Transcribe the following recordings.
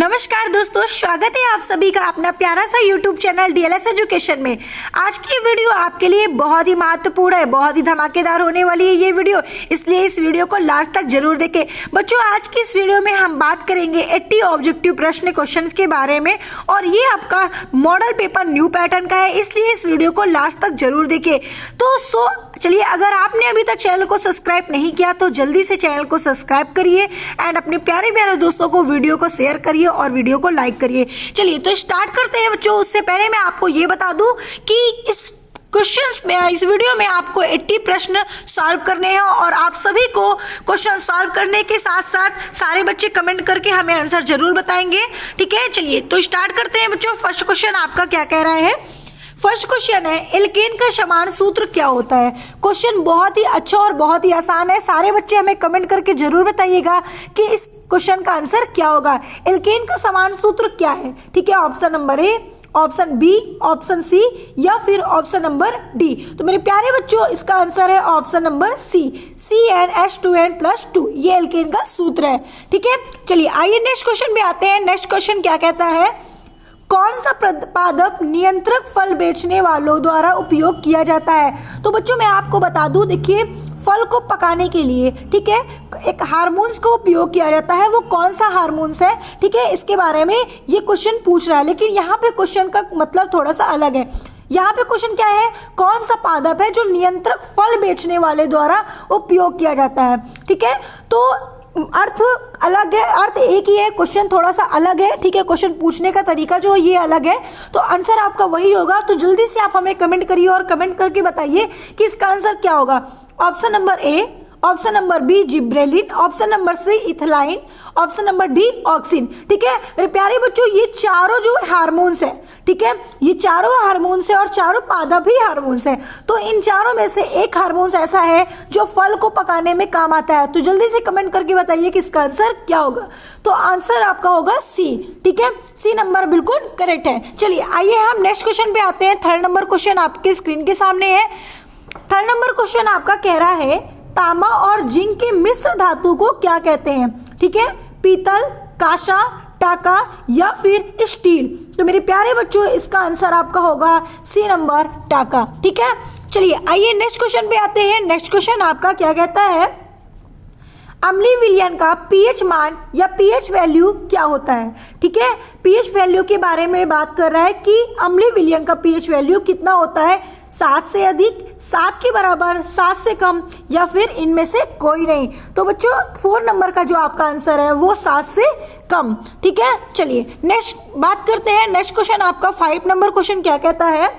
नमस्कार दोस्तों, स्वागत है आप सभी का अपना प्यारा सा यूट्यूब चैनल डीएलएस एजुकेशन में। आज की वीडियो आपके लिए बहुत ही महत्वपूर्ण है, बहुत ही धमाकेदार होने वाली है ये वीडियो, इसलिए इस वीडियो को लास्ट तक जरूर देखें। बच्चों, आज की इस वीडियो में हम बात करेंगे 80 ऑब्जेक्टिव प्रश्न क्वेश्चन के बारे में और ये आपका मॉडल पेपर न्यू पैटर्न का है, इसलिए इस वीडियो को लास्ट तक जरूर देखें। तो चलिए, अगर आपने अभी तक चैनल को सब्सक्राइब नहीं किया तो जल्दी से चैनल को सब्सक्राइब करिए एंड अपने प्यारे प्यारे दोस्तों को वीडियो को शेयर करिए और वीडियो को लाइक करिए। चलिए तो स्टार्ट करते हैं बच्चों। उससे पहले मैं आपको ये बता दूं कि इस वीडियो में आपको 80 प्रश्न सॉल्व करने हैं और आप सभी को क्वेश्चन सॉल्व करने के साथ साथ सारे बच्चे कमेंट करके हमें आंसर जरूर बताएंगे, ठीक है। चलिए तो स्टार्ट करते हैं बच्चों। फर्स्ट क्वेश्चन आपका क्या कह रहा है? फर्स्ट क्वेश्चन है, एल्केन का समान सूत्र क्या होता है? क्वेश्चन बहुत ही अच्छा और बहुत ही आसान है। सारे बच्चे हमें कमेंट करके जरूर बताइएगा कि इस क्वेश्चन का आंसर क्या होगा। एल्केन का समान सूत्र क्या है? ठीक है, option number A, option B, option C या फिर ऑप्शन नंबर डी। तो मेरे प्यारे बच्चों, इसका आंसर है ऑप्शन नंबर सी, CnH2n+2। ये एल्केन का सूत्र है, ठीक है। चलिए आइए नेक्स्ट क्वेश्चन पे आते हैं। नेक्स्ट क्वेश्चन क्या कहता है? कौन सा पादप नियंत्रक फल बेचने वालों द्वारा उपयोग किया जाता है? तो बच्चों मैं आपको बता दूं, देखिए फल को पकाने के लिए, ठीक है, एक हार्मोन्स का उपयोग किया जाता है। वो कौन सा हार्मोन्स है, ठीक है, इसके बारे में ये क्वेश्चन पूछ रहा है, लेकिन यहाँ पे क्वेश्चन का मतलब थोड़ा सा अलग है। यहाँ पे क्वेश्चन क्या है? कौन सा पादप है जो नियंत्रक फल बेचने वाले द्वारा उपयोग किया जाता है, ठीक है। तो अर्थ अलग है, अर्थ एक ही है, क्वेश्चन थोड़ा सा अलग है, ठीक है। क्वेश्चन पूछने का तरीका जो ये अलग है, तो आंसर आपका वही होगा। तो जल्दी से आप हमें कमेंट करिए और कमेंट करके बताइए कि इसका आंसर क्या होगा। Option number A, option number B gibberellin, option number C ethylene, option number D auxin, ठीक है। मेरे प्यारे बच्चों, ये चारों जो हार्मोन्स है, ठीक है, ये चारों हार्मोन्स है और चारों पादप ही हार्मोन्स है। तो इन चारों में से एक हार्मोन्स ऐसा है जो फल को पकाने में काम आता है। तो जल्दी से कमेंट करके बताइए कि इसका आंसर क्या होगा। तो आंसर आपका होगा सी, ठीक है, सी नंबर बिल्कुल करेक्ट है। चलिए आइए हम नेक्स्ट क्वेश्चन पे आते हैं। थर्ड नंबर क्वेश्चन आपके स्क्रीन के सामने है। थर्ड नंबर क्वेश्चन आपका कह रहा है, तांबा और जिंक के मिश्र धातु को क्या कहते हैं? ठीक है, पीतल, कांसा, टाका या फिर स्टील। तो मेरे प्यारे बच्चों, इसका आंसर आपका होगा सी नंबर टाका, ठीक है। चलिए आइए नेक्स्ट क्वेश्चन पे आते हैं। नेक्स्ट क्वेश्चन आपका क्या कहता है? अम्लीय विलयन का पीएच मान या पीएच वैल्यू क्या होता है? ठीक है, पीएच वैल्यू के बारे में बात कर रहा है कि अम्लीय विलयन का पीएच वैल्यू कितना होता है? 7 से अधिक, 7 के बराबर, 7 से कम या फिर इनमें से कोई नहीं। तो बच्चों 4 नंबर का जो आपका आंसर है वो 7 से कम, ठीक है। चलिए नेक्स्ट बात करते हैं। नेक्स्ट क्वेश्चन आपका 5 नंबर क्वेश्चन क्या कहता है?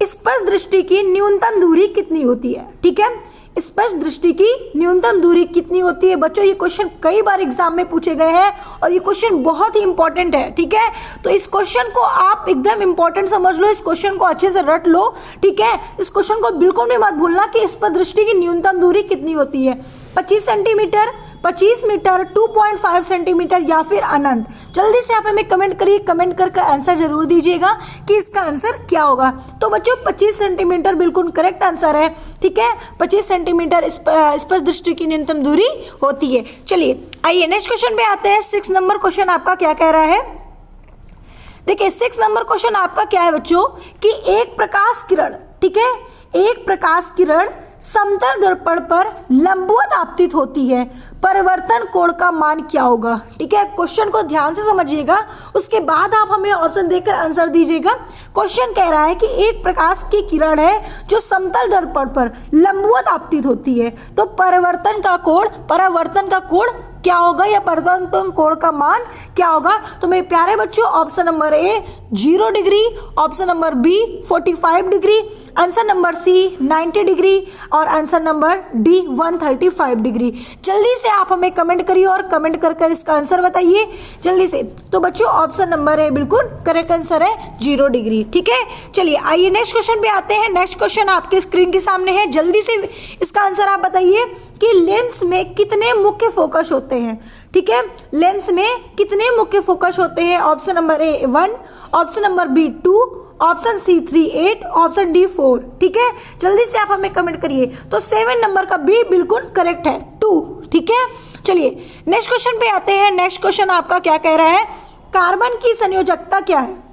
स्पर्श दृष्टि की न्यूनतम दूरी कितनी होती है? ठीक है, स्पर्श दृष्टि की न्यूनतम दूरी कितनी होती है? बच्चों ये क्वेश्चन कई बार एग्जाम में पूछे गए हैं और ये क्वेश्चन बहुत ही इंपॉर्टेंट है, ठीक है। तो इस क्वेश्चन को आप एकदम इंपॉर्टेंट समझ लो, इस क्वेश्चन को अच्छे से रट लो, ठीक है। इस क्वेश्चन को बिल्कुल भी मत भूलना कि स्पर्श दृष्टि की न्यूनतम दूरी कितनी होती है। 25 सेंटीमीटर, 25 मीटर, 2.5 सेंटीमीटर या फिर अनंत। जल्दी से आप हमें कमेंट करिए, कमेंट करके आंसर जरूर दीजिएगा कि इसका आंसर क्या होगा। तो बच्चों 25 सेंटीमीटर बिल्कुल करेक्ट आंसर है, ठीक है। 25 सेंटीमीटर स्पर्श दृष्टि की न्यूनतम दूरी होती है। चलिए आइए नेक्स्ट क्वेश्चन पे आते हैं। 6 नंबर क्वेश्चन आपका क्या कह रहा है? देखिए 6 नंबर क्वेश्चन आपका क्या है बच्चों कि एक प्रकाश किरण, ठीक है, एक प्रकाश किरण समतल दर्पण पर लंबवत आपतित होती है, परिवर्तन कोण का मान क्या होगा? ठीक है, क्वेश्चन को ध्यान से समझिएगा, उसके बाद आप हमें ऑप्शन देकर आंसर दीजिएगा। क्वेश्चन कह रहा है कि एक प्रकाश की किरण है जो समतल दर्पण पर लंबवत आपतित होती है, तो परावर्तन का कोण क्या होगा या परावर्तन कोण का मान क्या होगा? तो मेरे प्यारे बच्चों, option number A 0 degree, option number B 45 degree, answer number C 90 degree और आंसर नंबर डी 135 डिग्री। जल्दी से आप हमें कमेंट करिए और कमेंट कर इसका आंसर बताइए जल्दी से। तो बच्चों ऑप्शन नंबर ए बिल्कुल करेक्ट आंसर है, 0 डिग्री, ठीक है। चलिए आइए नेक्स्ट क्वेश्चन पे आते हैं। नेक्स्ट क्वेश्चन आपके स्क्रीन के सामने है, जल्दी से इसका आंसर आप बताइए कि लेंस में कितने मुख्य फोकस होते हैं? ठीक है, लेंस में कितने मुख्य फोकस होते हैं? Option number A 1, option number B 2, option C 3 8, option D 4, ठीक है। जल्दी से आप हमें कमेंट करिए। तो 7 नंबर का बी बिल्कुल करेक्ट है, 2, ठीक है। चलिए नेक्स्ट क्वेश्चन पे आते हैं। नेक्स्ट क्वेश्चन आपका क्या कह रहा है, कार्बन की संयोजकता क्या है।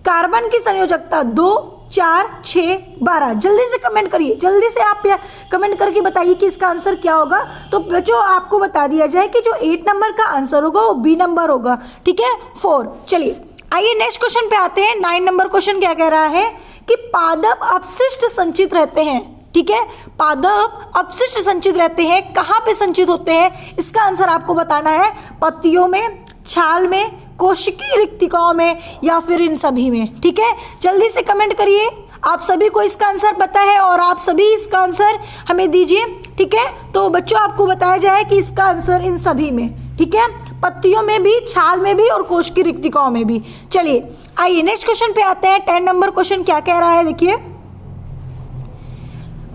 कार्बन की संयोजकता 2, 4, 6, 12। जल्दी से कमेंट करिए, जल्दी से आप कमेंट करके बताइए कि इसका आंसर क्या होगा। तो बच्चों आपको बता दिया जाए कि जो 8 नंबर का आंसर होगा वो बी नंबर होगा, ठीक है, 4। चलिए आइए नेक्स्ट क्वेश्चन पे आते हैं। 9 नंबर क्वेश्चन क्या कह रहा है कि पादप अपशिष्ट संचित रहते हैं, ठीक है, पादप अपशिष्ट संचित रहते हैं, कहाँ पे संचित होते हैं, इसका आंसर आपको बताना है। पत्तियों में, छाल में, कोशिकीय रिक्तिकाओं में या फिर इन सभी में, ठीक है। जल्दी से कमेंट करिए, आप सभी को इसका आंसर पता है और आप सभी इसका आंसर हमें दीजिए, ठीक है। तो बच्चों आपको बताया जाए कि इसका आंसर इन सभी में, ठीक है, पत्तियों में भी, छाल में भी और कोशिकीय रिक्तिकाओं में भी। चलिए आइए नेक्स्ट क्वेश्चन पे आते हैं। 10 नंबर क्वेश्चन क्या कह रहा है, देखिए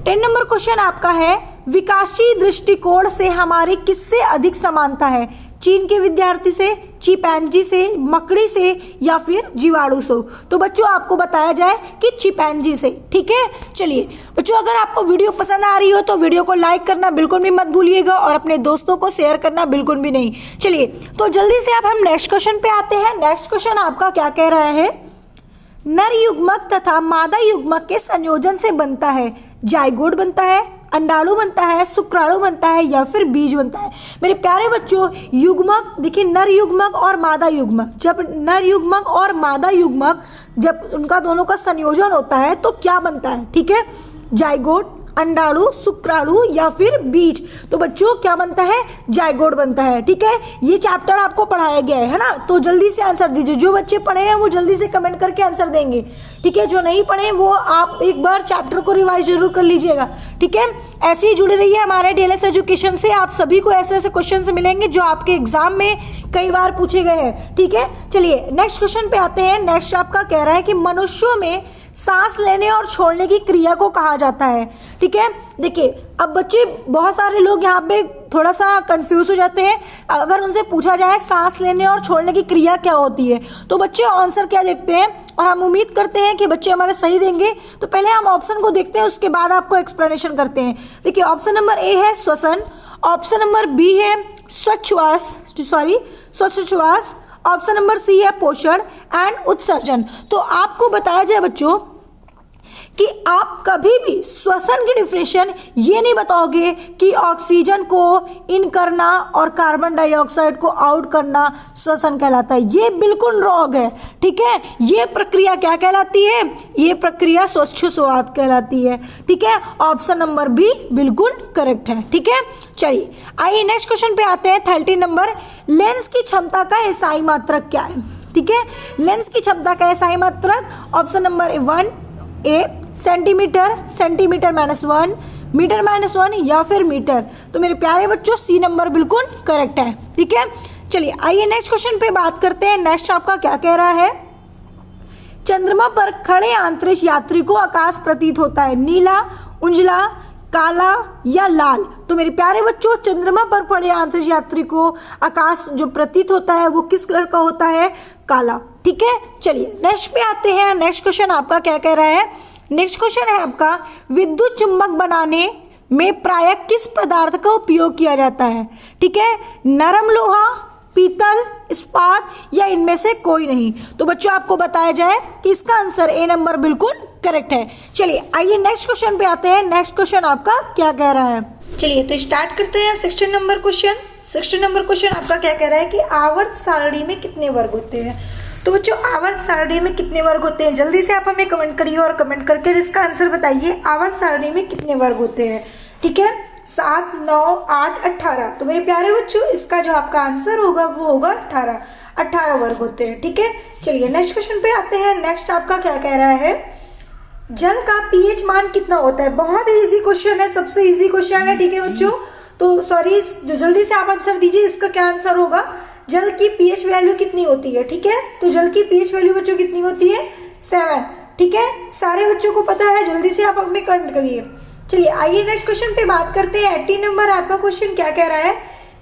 10 नंबर क्वेश्चन आपका है, विकासशील दृष्टिकोण से हमारी किससे अधिक समानता है। चीन के विद्यार्थी से, चिंपैंजी से, मकड़ी से या फिर जीवाणु से। तो बच्चों आपको बताया जाए कि चिंपैंजी से, ठीक है। चलिए बच्चों अगर आपको वीडियो पसंद आ रही हो तो वीडियो को लाइक करना बिल्कुल भी मत भूलिएगा और अपने दोस्तों को शेयर करना बिल्कुल भी नहीं। चलिए तो जल्दी से अब हम नेक्स्ट क्वेश्चन पे आते हैं। नेक्स्ट क्वेश्चन आपका क्या कह रहा है, नर युग्मक तथा मादा युग्मक के संयोजन से बनता है, जाइगोट बनता है, अंडाणु बनता है, शुक्राणु बनता है या फिर बीज बनता है। मेरे प्यारे बच्चों युग्मक देखिए, नर युग्मक और मादा युग्मक, जब नर युग्मक और मादा युग्मक जब उनका दोनों का संयोजन होता है तो क्या बनता है, ठीक है, जाइगोट, अंडाणु, शुक्राणु या फिर बीज। तो बच्चों क्या बनता है, जाइगोट बनता है, ठीक है। ये चैप्टर आपको पढ़ाया गया है ना, तो जल्दी से आंसर दीजिए। जो बच्चे पढ़े हैं वो जल्दी से कमेंट करके आंसर देंगे, ठीक है। जो नहीं पढ़े वो आप एक बार चैप्टर को रिवाइज जरूर कर लीजिएगा, ठीक है। ऐसे ही जुड़े रहिए हमारे डीएलएस एजुकेशन से, आप सभी को ऐसे ऐसे क्वेश्चन मिलेंगे जो आपके एग्जाम में कई बार पूछे गए हैं, ठीक है। चलिए नेक्स्ट क्वेश्चन पे आते हैं। नेक्स्ट आपका कह रहा है कि मनुष्यों में सांस लेने और छोड़ने की क्रिया को कहा जाता है, ठीक है। देखिए अब बच्चे बहुत सारे लोग यहाँ पे थोड़ा सा कंफ्यूज हो जाते हैं। अगर उनसे पूछा जाए सांस लेने और छोड़ने की क्रिया क्या होती है तो बच्चे आंसर क्या देखते हैं, और हम उम्मीद करते हैं कि बच्चे हमारे सही देंगे। तो पहले हम ऑप्शन को देखते हैं, उसके बाद आपको एक्सप्लेनेशन करते हैं। देखिए ऑप्शन नंबर ए है श्वसन, ऑप्शन नंबर बी है श्वासोच्छ्वास, ऑप्शन नंबर सी है पोषण एंड उत्सर्जन। तो आपको बताया जाए बच्चों कि आप कभी भी श्वसन की डिफिनेशन ये नहीं बताओगे कि ऑक्सीजन को इन करना और कार्बन डाइऑक्साइड को आउट करना श्वसन कहलाता है, ये बिल्कुल रॉन्ग है, ठीक है। ये प्रक्रिया क्या कहलाती है, ये प्रक्रिया श्वासोच्छ्वास कहलाती है, ठीक है। ऑप्शन नंबर बी बिल्कुल करेक्ट है, ठीक है। चलिए आइए नेक्स्ट क्वेश्चन पे आते हैं। 13 नंबर, लेंस की क्षमता का एसआई मात्रक क्या है, ठीक है। लेंस की क्षमता का एसआई मात्रक ऑप्शन नंबर 1 ए सेंटीमीटर, सेंटीमीटर -1, मीटर -1 या फिर मीटर। तो मेरे प्यारे बच्चों सी नंबर बिल्कुल करेक्ट है, ठीक है। चलिए आइए नेक्स्ट क्वेश्चन पे बात करते हैं। नेक्स्ट आपका क्या कह रहा है, चंद्रमा पर खड़े अंतरिक्ष यात्री को आकाश प्रतीत होता है, नीला, उजला, काला या लाल। तो मेरे प्यारे बच्चों चंद्रमा पर पड़े अंतरिक्ष यात्री को आकाश जो प्रतीत होता है वो किस कलर का होता है, काला, ठीक है। चलिए नेक्स्ट पे आते हैं। नेक्स्ट क्वेश्चन आपका क्या कह रहा है, नेक्स्ट क्वेश्चन है आपका, विद्युत चुंबक बनाने में प्रायः किस पदार्थ का उपयोग किया जाता है, ठीक है। नरम लोहा, पीतल, इस्पात या इनमें से कोई नहीं। तो बच्चों आपको बताया जाए कि इसका आंसर ए नंबर बिल्कुल करेक्ट है। चलिए आइए नेक्स्ट क्वेश्चन पे आते हैं। नेक्स्ट क्वेश्चन आपका क्या कह रहा है, चलिए तो स्टार्ट करते हैं 16 नंबर क्वेश्चन। 16 नंबर क्वेश्चन आपका क्या कह रहा है कि आवर्त सारणी में कितने वर्ग होते हैं। तो बच्चों आवर्त सारणी में कितने वर्ग होते हैं, जल्दी से आप हमें कमेंट करिए और कमेंट करके इसका आंसर बताइए। आवर्त सारणी में कितने वर्ग होते हैं, ठीक है, 7, 9, 8, 18। तो मेरे प्यारे बच्चों इसका जो आपका आंसर होगा वो होगा 18 वर्ग होते हैं, ठीक है। चलिए नेक्स्ट क्वेश्चन पे आते हैं। नेक्स्ट आपका क्या कह रहा है, जल का पीएच मान कितना होता है। बहुत इजी क्वेश्चन है, सबसे इजी क्वेश्चन है, ठीक है बच्चों। तो सॉरी जल्दी से आप आंसर दीजिए, इसका क्या आंसर होगा, जल की पीएच वैल्यू कितनी होती है, ठीक है। तो जल की पीएच वैल्यू बच्चों कितनी होती है, 7, ठीक है। सारे बच्चों को पता है, जल्दी से आप हमें कमेंट करिए। चलिए आइए नेक्स्ट क्वेश्चन पे बात करते हैं। 18 नंबर आपका क्वेश्चन क्या कह रहा है,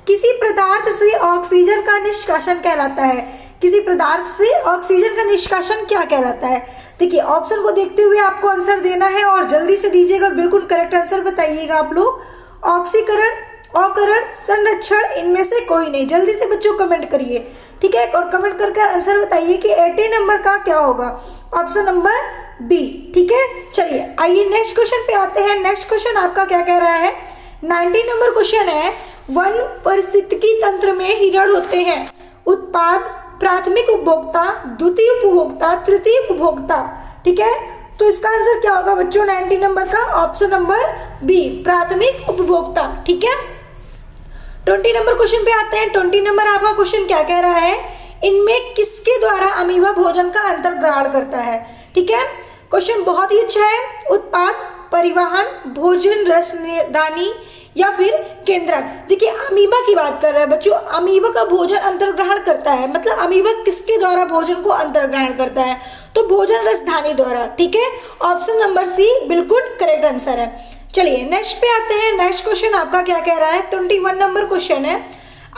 किसी पदार्थ से ऑक्सीजन का निष्कासन कहलाता है। किसी पदार्थ से ऑक्सीजन का निष्कासन क्या कहलाता है। देखिए ऑप्शन को देखते हुए आपको आंसर देना है और जल्दी से दीजिएगा, बिल्कुल करेक्ट आंसर बताइएगा आप लोग। ऑक्सीकरण, अवकरण, संरक्षण, इनमें से कोई नहीं। जल्दी से बच्चों कमेंट करिए, ठीक है, और कमेंट करके आंसर बताइए कि 80 नंबर का क्या होगा। ऑप्शन नंबर बी, ठीक है। चलिए आइए नेक्स्ट क्वेश्चन पे आते हैं। नेक्स्ट क्वेश्चन आपका क्या कह रहा है, 90 नंबर क्वेश्चन है, वन पारिस्थितिकी तंत्र में हिरण होते हैं, उत्पाद, प्राथमिक उपभोक्ता, द्वितीय उपभोक्ता, तृतीय उपभोक्ता, ठीक है। तो इसका आंसर क्या होगा बच्चों 90 नंबर का, ऑप्शन नंबर बी, प्राथमिक उपभोक्ता, ठीक है। 20 नंबर क्वेश्चन पे आते हैं। 20 नंबर आपका क्वेश्चन क्या कह रहा है, इनमें किसके द्वारा अमीबा भोजन का अंतर्ग्रहण करता है, ठीक है। क्वेश्चन बहुत ही अच्छा है। उत्पाद, परिवहन, भोजन रसदानी या फिर केंद्रक। देखिए अमीबा की बात कर रहे हैं बच्चों, अमीबा का भोजन अंतर्ग्रहण करता है, मतलब अमीबा किसके द्वारा भोजन को अंतर्ग्रहण करता है, तो भोजन रसधानी द्वारा, ठीक है। ऑप्शन नंबर सी बिल्कुल करेक्ट आंसर है। चलिए नेक्स्ट पे आते हैं। नेक्स्ट क्वेश्चन आपका क्या कह रहा है, 21 नंबर क्वेश्चन है,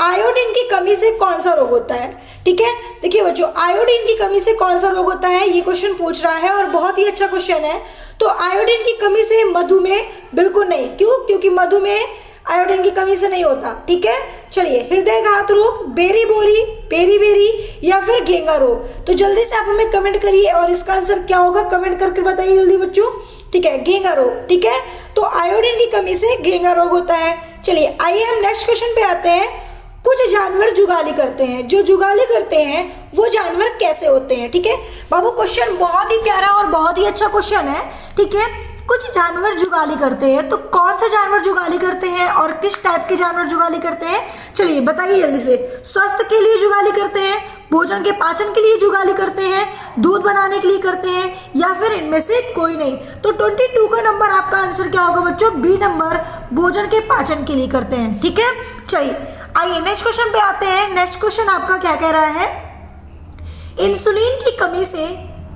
आयोडीन की कमी से कौन सा रोग होता है, ठीक है। देखिए बच्चों आयोडीन की कमी से कौन सा रोग होता है, ये क्वेश्चन पूछ रहा है और बहुत ही अच्छा क्वेश्चन है। तो आयोडीन की कमी से मधुमेह बिल्कुल नहीं, क्यों, क्योंकि मधुमेह आयोडीन की कमी से नहीं होता, ठीक है। चलिए हृदयघात रोग, बेरी बेरी या फिर घेंगा रोग। तो जल्दी से आप हमें कमेंट करिए और इसका आंसर क्या होगा कमेंट करके बताइए जल्दी बच्चों, ठीक है, घेंगा रोग, ठीक है। तो आयोडीन की कमी से घेंगा रोग होता है। चलिए आइए हम नेक्स्ट क्वेश्चन पे आते हैं। कुछ जानवर जुगाली करते हैं, जो जुगाली करते हैं वो जानवर कैसे होते हैं, ठीक है। बाबू क्वेश्चन बहुत ही प्यारा और बहुत ही अच्छा क्वेश्चन है, ठीक है। कुछ जानवर जुगाली करते हैं, तो कौन से जानवर जुगाली करते हैं और किस टाइप के जानवर जुगाली करते हैं, चलिए बताइए जल्दी से। स्वास्थ्य के लिए जुगाली करते हैं, भोजन के पाचन के लिए जुगाली करते हैं, दूध बनाने के लिए करते हैं, या फिर इनमें से कोई नहीं। तो 22 का नंबर आपका आंसर क्या होगा बच्चों, बी नंबर, भोजन के पाचन के लिए करते हैं, ठीक है। चलिए आइए नेक्स्ट क्वेश्चन पे आते हैं। नेक्स्ट क्वेश्चन आपका क्या कह रहा है, इंसुलिन की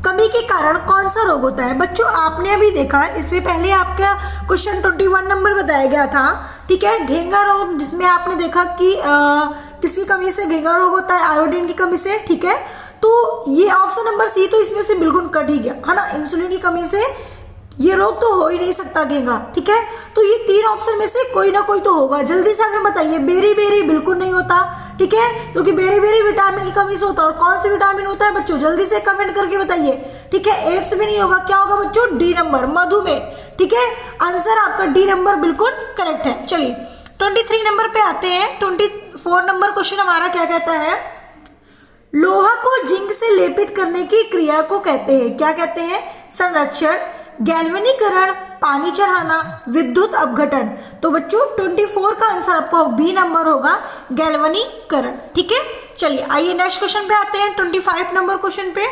कमी के कारण कौन सा रोग होता है। बच्चों आपने अभी देखा, इससे पहले आपका क्वेश्चन 21 नंबर बताया गया था, ठीक है, घेंगा रोग, जिसमें आपने देखा कि किसकी कमी से घेंगा रोग होता है, आयोडीन की कमी से, ठीक है। तो ये ऑप्शन नंबर सी तो इसमें से बिल्कुल कट ही गया, है ना। इंसुलिन की कमी से ये रोग तो हो ही नहीं सकता घेंगा, ठीक है। तो ये 3 ऑप्शन में से कोई ना कोई तो होगा। जल्दी से हमें बताइए, बेरी बिल्कुल नहीं होता, ठीक है, क्योंकि बेरी विटामिन की कमी से होता है। और कौन सी विटामिन होता है बच्चों, जल्दी से कमेंट करके बताइए, ठीक है। एड्स भी नहीं होगा, क्या होगा बच्चों, डी नंबर, मधुमेह, ठीक है। आंसर आपका डी नंबर बिल्कुल करेक्ट है। चलिए 23 नंबर पे आते हैं। 24 नंबर क्वेश्चन हमारा क्या कहता है, लोहा को जिंक से लेपित करने की क्रिया को कहते हैं, क्या कहते हैं, संरक्षण, गैल्वेनीकरण, पानी चढ़ाना, विद्युत अपघटन। तो बच्चों 24 का आंसर आपका बी नंबर होगा, गैल्वेनीकरण, ठीक है। चलिए आइए नेक्स्ट क्वेश्चन पे आते हैं। 25 नंबर क्वेश्चन पे,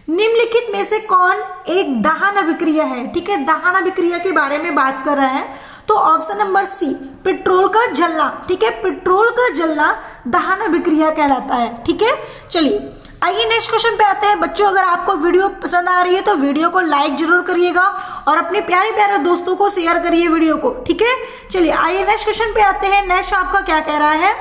निम्नलिखित में से कौन एक दहन अभिक्रिया है, ठीक है। दहन अभिक्रिया के बारे में बात कर रहे हैं, तो ऑप्शन नंबर सी, पेट्रोल का जलना, ठीक है। पेट्रोल का जलना दहन अभिक्रिया कहलाता है, ठीक है। चलिए आइए नेक्स्ट क्वेश्चन पे आते हैं। बच्चों अगर आपको वीडियो पसंद आ रही है तो वीडियो को लाइक जरूर करिएगा और अपने प्यारे प्यारे दोस्तों को शेयर करिए वीडियो को, ठीक है। चलिए आइए नेक्स्ट क्वेश्चन पे आते हैं। नेक्स्ट आपका क्या कह रहा है,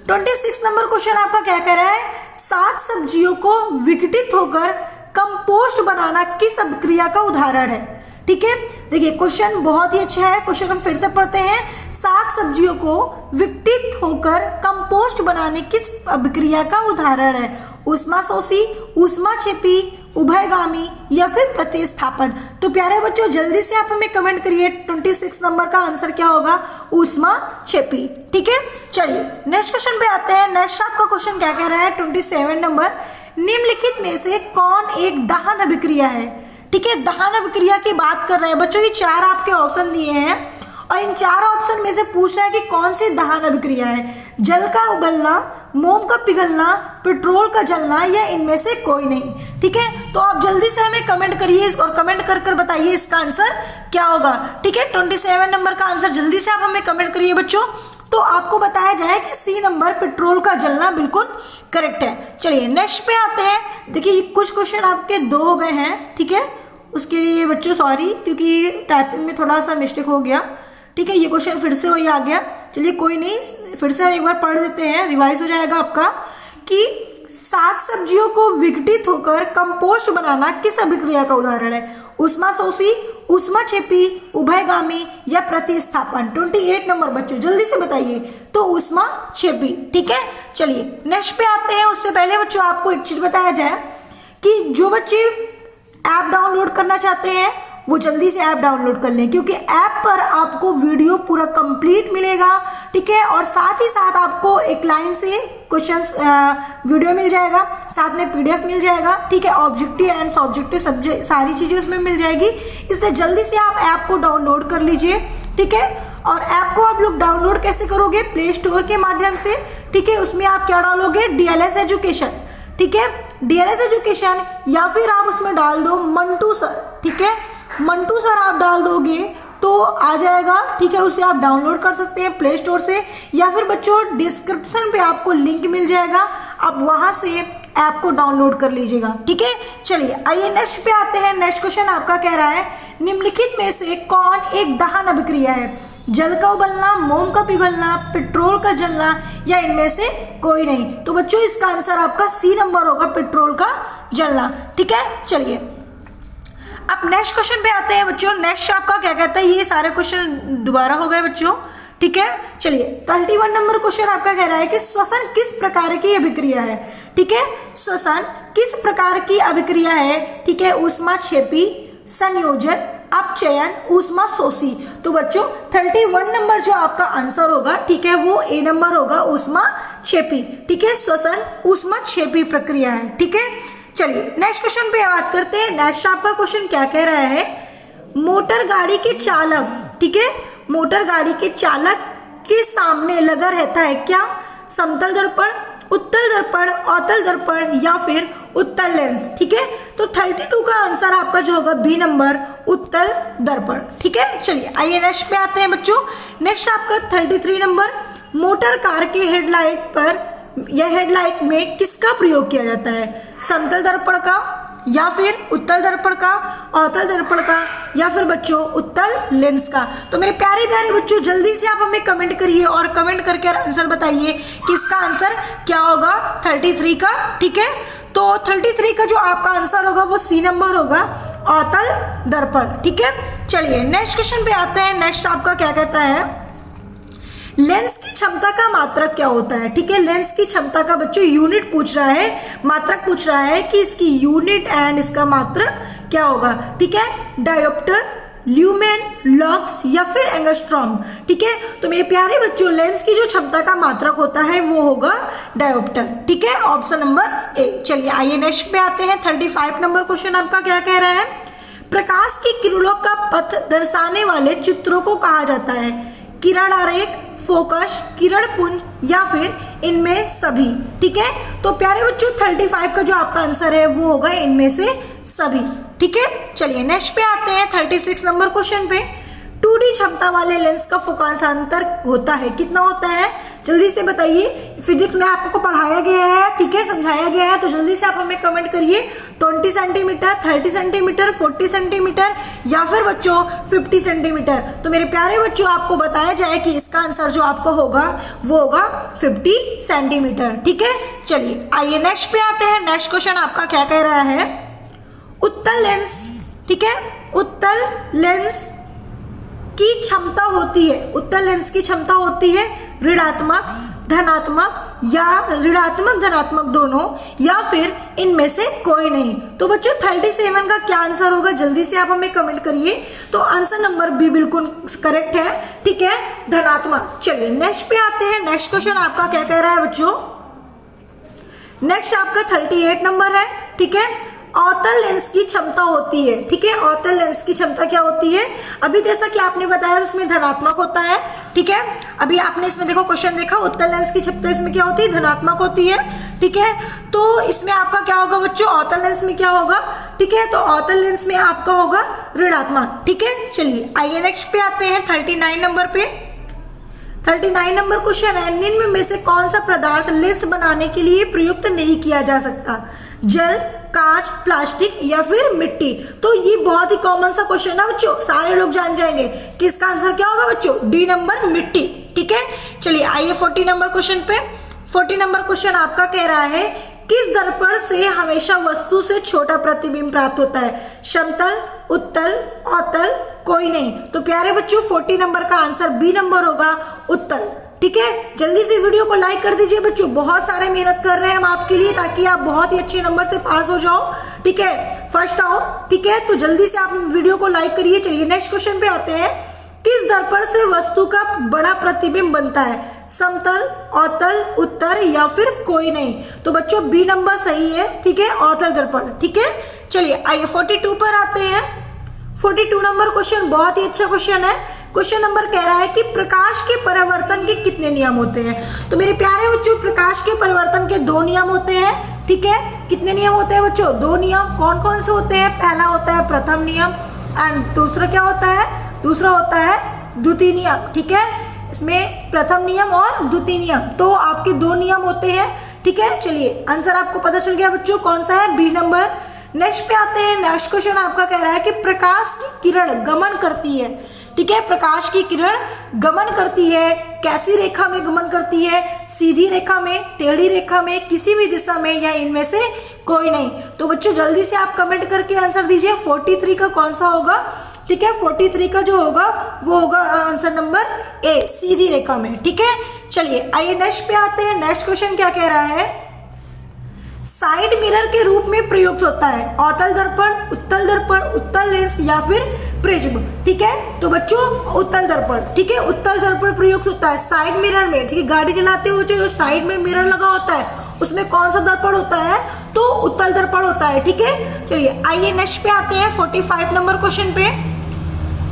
26 नंबर क्वेश्चन आपका क्या कह रहा है, साग सब्जियों को विघटित होकर कंपोस्ट बनाना किस अभिक्रिया का उदाहरण है, ठीक है। देखिए क्वेश्चन बहुत ही अच्छा है। क्वेश्चन हम फिर से पढ़ते हैं, साग सब्जियों को विघटित होकर कंपोस्ट बनाने किस अभिक्रिया का उदाहरण है, ऊष्माशोषी, ऊष्माक्षेपी, उभयगामी या फिर प्रतिस्थापन। तो प्यारे बच्चों जल्दी से आप हमें कमेंट करिए 26 नंबर का आंसर क्या होगा, ऊष्माक्षेपी, ठीक है। चलिए नेक्स्ट क्वेश्चन पे आते हैं। नेक्स्ट आपका क्वेश्चन क्या कह रहा है, 27 नंबर, निम्नलिखित में से कौन एक दहन अभिक्रिया है, ठीक है। दहन अभिक्रिया की बात कर रहे हैं बच्चों, ये 4 आपके ऑप्शन दिए हैं और इन 4 ऑप्शन में से पूछ रहा है कि कौन सी दहन अभिक्रिया है, जल का उबलना, मोम का पिघलना, पेट्रोल का जलना या इनमें से कोई नहीं, ठीक है। तो आप जल्दी से हमें कमेंट करिए और कमेंट कर बताइए इसका आंसर क्या होगा, ठीक है। 27 नंबर का आंसर जल्दी से आप हमें कमेंट करिए बच्चों, तो आपको बताया जाए कि सी नंबर पेट्रोल का जलना बिल्कुल करेक्ट है। चलिए नेक्स्ट पे आते हैं। देखिए कुछ क्वेश्चन आपके 2 हो गए हैं, ठीक है, उसके लिए बच्चों सॉरी, क्योंकि टाइपिंग में थोड़ा सा मिस्टेक हो गया, ठीक है। ये क्वेश्चन फिर से वही आ गया, चलिए कोई नहीं, फिर से हम एक बार पढ़ देते हैं, रिवाइज हो जाएगा आपका, कि साग सब्जियों को विघटित होकर कंपोस्ट बनाना किस अभिक्रिया का उदाहरण है, ऊष्माशोषी, ऊष्माक्षेपी, उभयगामी या प्रतिस्थापन। 28 नंबर बच्चों जल्दी से बताइए। तो ऊष्माक्षेपी। ठीक है, चलिए नेक्स्ट पे आते हैं। उससे पहले बच्चों आपको एक चीज बताया जाए कि जो बच्चे ऐप डाउनलोड करना चाहते हैं वो जल्दी से ऐप डाउनलोड कर लें, क्योंकि ऐप पर आपको वीडियो पूरा कंप्लीट मिलेगा। ठीक है, और साथ ही साथ आपको एक लाइन से क्वेश्चंस वीडियो मिल जाएगा, साथ में पीडीएफ मिल जाएगा। ठीक है, ऑब्जेक्टिव एंड सब्जेक्टिव सब्जेक्ट सारी चीजें उसमें मिल जाएगी। इसलिए जल्दी से आप ऐप को डाउनलोड कर लीजिए। ठीक है, और ऐप को आप लोग डाउनलोड कैसे करोगे? प्ले स्टोर के माध्यम से। ठीक है, उसमें आप क्या डालोगे? DLS education. ठीक है, डीएलएस एजुकेशन, या फिर आप उसमें डाल दो मंटू सर। ठीक है, मंटू सर आप डाल दोगे तो आ जाएगा। ठीक है, उसे आप डाउनलोड कर सकते हैं प्ले स्टोर से, या फिर बच्चों डिस्क्रिप्शन पे आपको लिंक मिल जाएगा, आप वहां से ऐप को डाउनलोड कर लीजिएगा। ठीक है, चलिए आइए नेक्स्ट पे आते हैं। नेक्स्ट क्वेश्चन आपका कह रहा है निम्नलिखित में से कौन एक दहन अभिक्रिया है? जल का उबलना, मोम का पिघलना, पेट्रोल का जलना, या इनमें से कोई नहीं। तो बच्चों इसका आंसर आपका सी नंबर होगा, पेट्रोल का जलना। ठीक है, चलिए अब नेक्स्ट क्वेश्चन पे आते हैं बच्चों। नेक्स्ट आपका क्या कहता है? ये सारे क्वेश्चन दोबारा हो गए बच्चों। ठीक है, चलिए 31 नंबर क्वेश्चन आपका कह रहा है कि श्वसन किस प्रकार की अभिक्रिया है? ठीक है, श्वसन किस प्रकार की अभिक्रिया है? ठीक है, ऊष्माक्षेपी, संयोजन, अपचयन, ऊष्मा शोषी। तो बच्चों 31 नंबर जो आपका आंसर होगा, ठीक है, वो ए नंबर होगा, ऊष्माक्षेपी। ठीक है, श्वसन ऊष्माक्षेपी प्रक्रिया है। ठीक है, चलिए नेक्स्ट क्वेश्चन पे बात करते हैं। नेक्स्ट आपका क्वेश्चन क्या कह रहा है? मोटर गाड़ी के चालक, ठीक है, मोटर गाड़ी के चालक के सामने लगा रहता है क्या? समतल दर्पण, उत्तल दर्पण, अवतल दर्पण, या फिर उत्तल लेंस। ठीक है, तो 32 का आंसर आपका जो होगा बी नंबर, उत्तल दर्पण। ठीक है, चलिए आइए नेक्स्ट पे आते हैं बच्चों। नेक्स्ट आपका 33 नंबर, मोटर कार के हेडलाइट पर या हेडलाइट में किसका प्रयोग किया जाता है? समतल दर्पण का, या फिर उत्तल दर्पण का, अवतल दर्पण का, या फिर बच्चों उत्तल लेंस का। तो मेरे प्यारे प्यारे बच्चों जल्दी से आप हमें कमेंट करिए और कमेंट करके आंसर बताइए कि इसका आंसर क्या होगा 33 का। ठीक है, तो 33 का जो आपका आंसर होगा वो सी नंबर होगा, अवतल दर्पण। ठीक है, चलिए नेक्स्ट क्वेश्चन पे आते हैं। नेक्स्ट आपका क्या कहता है? लेंस की क्षमता का मात्रक क्या होता है? ठीक है, लेंस की क्षमता का बच्चों यूनिट पूछ रहा है, मात्रक पूछ रहा है कि इसकी यूनिट एंड इसका मात्रक क्या होगा। ठीक है, डायोप्टर, ल्यूमेन, लक्स, या फिर एंगस्ट्रॉम। ठीक है, तो मेरे प्यारे बच्चों लेंस की जो क्षमता का मात्रक होता है वो होगा डायोप्टर। ठीक है, ऑप्शन नंबर ए। चलिए आइए नेक्स्ट पे आते हैं। 35 नंबर क्वेश्चन आपका क्या कह रहा है? प्रकाश की किरणों का पथ दर्शाने वाले चित्रों को कहा जाता है? किरण आरेख, फोकस, किरण पुंज, या फिर इनमें सभी। ठीक है, तो प्यारे बच्चों 35 का जो आपका आंसर है वो होगा इनमें से सभी। ठीक है, चलिए नेक्स्ट पे आते हैं 36 नंबर क्वेश्चन पे। 2D क्षमता वाले लेंस का फोकांशांतर होता है, कितना होता है? जल्दी से बताइए। फिजिक्स में आपको पढ़ाया गया है, ठीक है, समझाया गया है, तो जल्दी से आप हमें कमेंट करिए। 20 सेंटीमीटर, 30 सेंटीमीटर, 40 सेंटीमीटर, या फिर बच्चों 50 सेंटीमीटर। तो मेरे प्यारे बच्चों आपको बताया जाए कि इसका आंसर जो आपको होगा वो होगा 50 सेंटीमीटर। ठीक है, चलिए आइए नेक्स्ट पे आते हैं। नेक्स्ट क्वेश्चन आपका क्या कह रहा है? उत्तल लेंस, ठीक है, उत्तल लेंस की क्षमता होती है, उत्तल लेंस की क्षमता होती है ऋणात्मक, धनात्मक, या ऋणात्मक धनात्मक दोनों, या फिर इनमें से कोई नहीं। तो बच्चों 37 का क्या आंसर होगा? जल्दी से आप हमें कमेंट करिए। तो आंसर नंबर बी बिल्कुल करेक्ट है। ठीक है, धनात्मक। चलिए नेक्स्ट पे आते हैं। नेक्स्ट क्वेश्चन आपका क्या कह रहा है बच्चों? नेक्स्ट आपका 38 नंबर है। ठीक है, अवतल लेंस की क्षमता होती है। ठीक है, अवतल लेंस की क्षमता क्या होती है? अभी जैसा कि आपने बताया उसमें धनात्मक होता है। ठीक है, अभी आपने इसमें देखो क्वेश्चन देखा, उत्तल लेंस की क्षमता इसमें क्या होती है? धनात्मक होती है। ठीक है, तो इसमें आपका क्या होगा बच्चों? अवतल लेंस में क्या होगा? ठीक है, तो अवतल लेंस में आपका होगा ऋणात्मक। ठीक है, चलिए आइए नेक्स्ट पे आते हैं 39 नंबर पे। 39 नंबर क्वेश्चन है, निम्न में से कौन सा पदार्थ लेंस बनाने के लिए प्रयुक्त नहीं किया जा सकता? जल, कांच, प्लास्टिक, या फिर मिट्टी। तो ये बहुत ही कॉमन सा क्वेश्चन है बच्चों, सारे लोग जान जाएंगे कि इसका आंसर क्या होगा बच्चों? डी नंबर, मिट्टी। ठीक है, चलिए आइए 40 नंबर क्वेश्चन पे। 40 नंबर क्वेश्चन आपका कह रहा है किस दर्पण से हमेशा वस्तु से छोटा प्रतिबिंब प्राप्त होता है? समतल, उत्तल, अवतल, कोई नहीं। तो प्यारे बच्चों 40 नंबर का आंसर बी नंबर होगा उत्तर। ठीक है, जल्दी से वीडियो को लाइक कर दीजिए बच्चों, बहुत सारे मेहनत कर रहे हैं हम आपके लिए ताकि आप बहुत ही अच्छे नंबर से पास हो जाओ। ठीक है, फर्स्ट आओ। ठीक है, तो जल्दी से आप वीडियो को लाइक करिए। चलिए नेक्स्ट क्वेश्चन पे आते हैं। किस दर्पण से वस्तु का बड़ा प्रतिबिंब बनता है? समतल, अवतल, उत्तर या फिर कोई नहीं? तो बच्चों बी नंबर सही है। ठीक है, अवतल दर्पण। ठीक है, चलिए आइए 42 पर आते हैं। 42 नंबर क्वेश्चन बहुत ही अच्छा क्वेश्चन है। क्वेश्चन नंबर कह रहा है कि प्रकाश के परिवर्तन के कितने नियम होते हैं? तो मेरे प्यारे बच्चों प्रकाश के परिवर्तन के 2 नियम होते हैं। ठीक है, कितने नियम होते हैं बच्चों? 2 नियम। कौन कौन से होते हैं? पहला होता है प्रथम नियम एंड दूसरा क्या होता है? दूसरा होता है द्वितीय नियम। ठीक है, इसमें प्रथम नियम और द्वितीय नियम, तो आपके 2 नियम होते हैं। ठीक है, चलिए आंसर आपको पता चल गया बच्चों कौन सा है, बी नंबर। नेक्स्ट पे आते हैं। नेक्स्ट क्वेश्चन आपका कह रहा है कि प्रकाश की किरण गमन करती है। ठीक है, प्रकाश की किरण गमन करती है, कैसी रेखा में गमन करती है? सीधी रेखा में, टेढ़ी रेखा में, किसी भी दिशा में या इनमें से कोई नहीं? तो बच्चों जल्दी से आप कमेंट करके आंसर दीजिए 43 का कौन सा होगा। ठीक है, 43 का जो होगा वो होगा आंसर नंबर ए, सीधी रेखा में। ठीक है, चलिए आइए नेक्स्ट पे आते हैं। नेक्स्ट क्वेश्चन क्या कह रहा है? साइड मिरर के रूप में प्रयुक्त होता है अवतल दर्पण, उत्तल दर्पण, उत्तल लेंस या फिर प्रिज्म। ठीक है, तो बच्चों उत्तल दर्पण। ठीक है, उत्तल दर्पण प्रयुक्त होता है साइड मिरर में। ठीक है, गाड़ी चलाते हुए जो साइड में मिरर लगा होता है उसमें कौन सा दर्पण होता है? तो उत्तल दर्पण होता है। ठीक है, चलिए आइए नेक्स्ट पे आते हैं 45 नंबर क्वेश्चन पे।